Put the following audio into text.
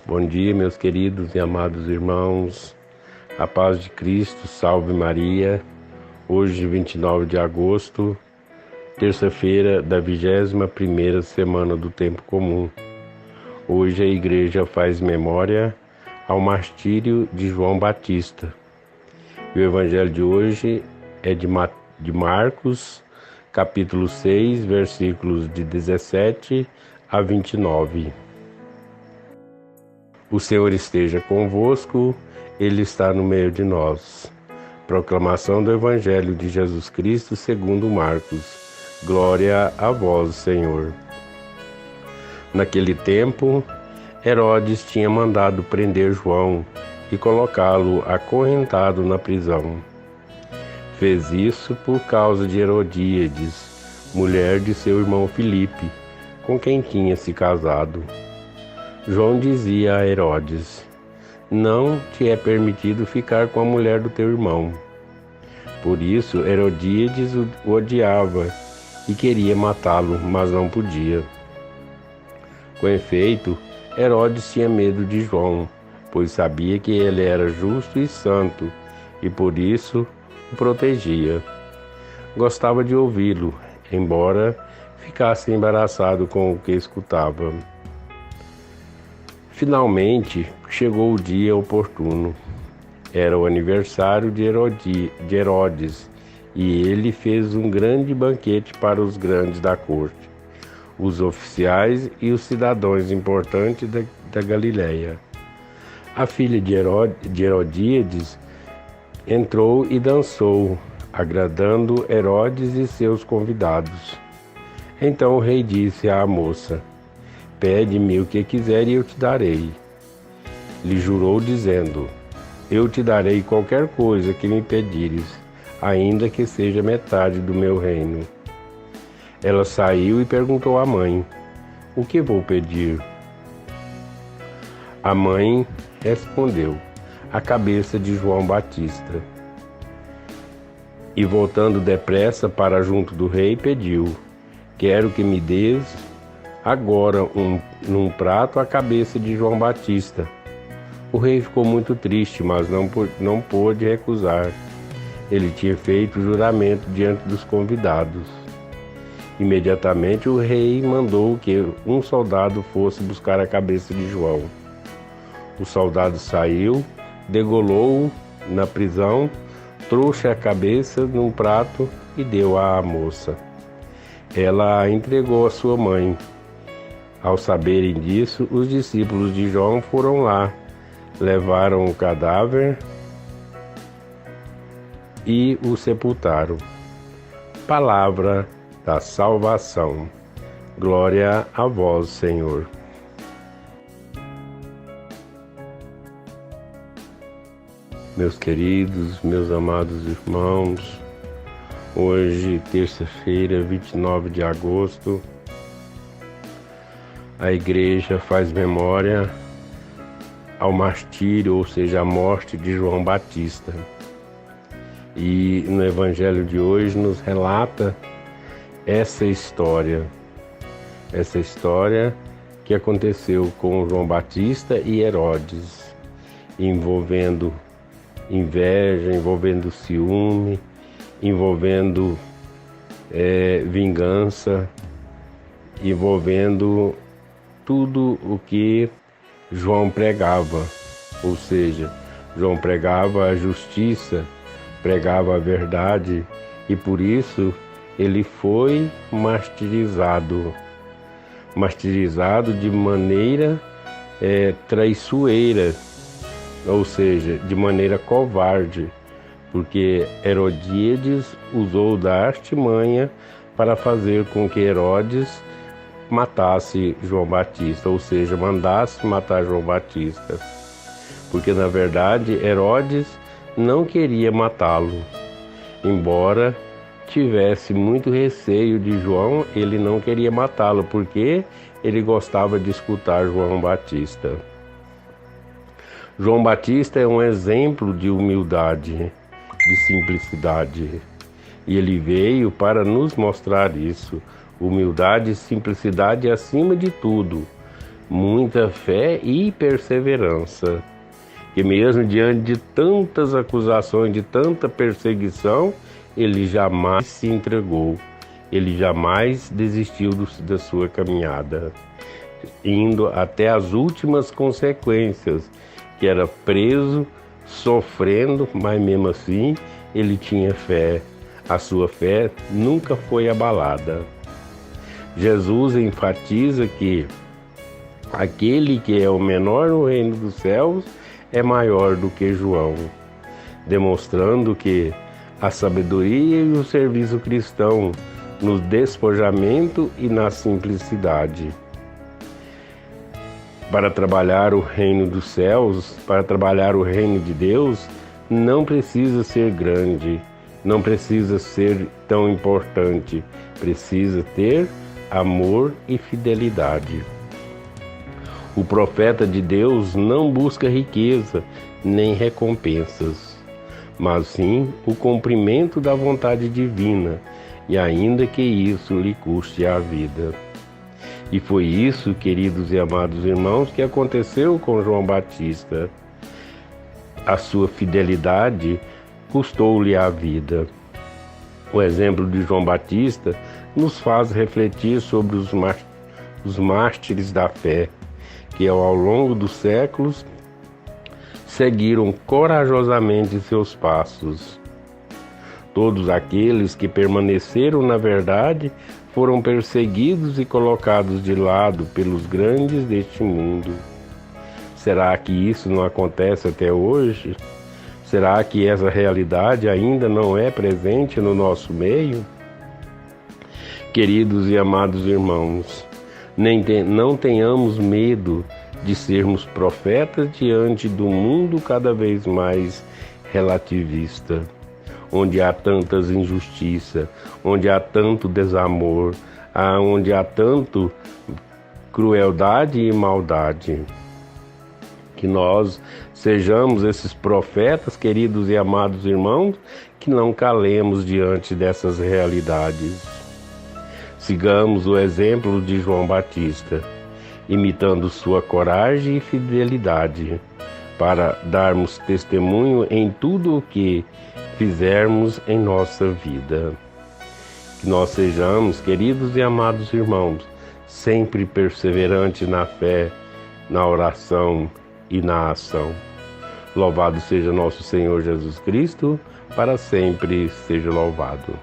Bom dia, meus queridos e amados irmãos. A paz de Cristo, salve Maria. Hoje, 29 de agosto, terça-feira da 21ª semana do Tempo Comum. Hoje a Igreja faz memória ao martírio de João Batista. E o Evangelho de hoje é de Marcos, capítulo 6, versículos de 17 a 29. O Senhor esteja convosco, Ele está no meio de nós. Proclamação do Evangelho de Jesus Cristo segundo Marcos. Glória a vós, Senhor. Naquele tempo, Herodes tinha mandado prender João e colocá-lo acorrentado na prisão. Fez isso por causa de Herodíades, mulher de seu irmão Filipe, com quem tinha se casado. João dizia a Herodes: não te é permitido ficar com a mulher do teu irmão. Por isso, Herodíades o odiava e queria matá-lo, mas não podia. Com efeito, Herodes tinha medo de João, pois sabia que ele era justo e santo, e por isso o protegia. Gostava de ouvi-lo, embora ficasse embaraçado com o que escutava. Finalmente, chegou o dia oportuno. Era o aniversário de Herodes, e ele fez um grande banquete para os grandes da corte, os oficiais e os cidadãos importantes da Galileia. A filha de Herodíades entrou e dançou, agradando Herodes e seus convidados. Então o rei disse à moça: pede-me o que quiser e eu te darei. Lhe jurou, dizendo: eu te darei qualquer coisa que me pedires, ainda que seja metade do meu reino. Ela saiu e perguntou à mãe: o que vou pedir? A mãe respondeu: a cabeça de João Batista. E voltando depressa para junto do rei, pediu: quero que me des agora num prato a cabeça de João Batista. O rei ficou muito triste, mas não pôde recusar. Ele tinha feito juramento diante dos convidados. Imediatamente o rei mandou que um soldado fosse buscar a cabeça de João. O soldado saiu, degolou-o na prisão, trouxe a cabeça num prato e deu à moça. Ela a entregou à sua mãe. Ao saberem disso, os discípulos de João foram lá, levaram o cadáver e o sepultaram. Palavra da salvação. Glória a vós, Senhor. Meus queridos, meus amados irmãos, hoje, terça-feira, 29 de agosto, a Igreja faz memória ao martírio, ou seja, a morte de João Batista. E no Evangelho de hoje nos relata essa história que aconteceu com João Batista e Herodes, envolvendo inveja, envolvendo ciúme, envolvendo vingança, envolvendo tudo o que João pregava, ou seja, João pregava a justiça, pregava a verdade, e por isso ele foi martirizado de maneira traiçoeira, ou seja, de maneira covarde, porque Herodíades usou da artimanha para fazer com que Herodes matasse João Batista, ou seja, mandasse matar João Batista, porque na verdade Herodes não queria matá-lo, embora tivesse muito receio de João, ele não queria matá-lo, porque ele gostava de escutar João Batista. João Batista é um exemplo de humildade, de simplicidade, e ele veio para nos mostrar isso. Humildade e simplicidade acima de tudo. muita fé e perseverança, que mesmo diante de tantas acusações, de tanta perseguição, ele jamais se entregou, ele jamais desistiu da sua caminhada, indo até as últimas consequências, que era preso, sofrendo, mas mesmo assim ele tinha fé. A sua fé nunca foi abalada. Jesus enfatiza que aquele que é o menor no reino dos céus é maior do que João, demonstrando que a sabedoria e o serviço cristão no despojamento e na simplicidade. Para trabalhar o reino dos céus, para trabalhar o reino de Deus, não precisa ser grande, não precisa ser tão importante, precisa ter amor e fidelidade. O profeta de Deus não busca riqueza nem recompensas, mas sim o cumprimento da vontade divina, e ainda que isso lhe custe a vida. E foi isso, queridos e amados irmãos, que aconteceu com João Batista. A sua fidelidade custou-lhe a vida. O exemplo de João Batista nos faz refletir sobre os mártires da fé, que ao longo dos séculos seguiram corajosamente seus passos. Todos aqueles que permaneceram na verdade foram perseguidos e colocados de lado pelos grandes deste mundo. Será que isso não acontece até hoje? Será que essa realidade ainda não é presente no nosso meio? Queridos e amados irmãos, não tenhamos medo de sermos profetas diante do mundo cada vez mais relativista, onde há tantas injustiças, onde há tanto desamor, onde há tanto crueldade e maldade. Que nós sejamos esses profetas, queridos e amados irmãos, que não calemos diante dessas realidades. Sigamos o exemplo de João Batista, imitando sua coragem e fidelidade, para darmos testemunho em tudo o que fizermos em nossa vida. Que nós sejamos, queridos e amados irmãos, sempre perseverantes na fé, na oração e na ação. Louvado seja nosso Senhor Jesus Cristo, para sempre seja louvado.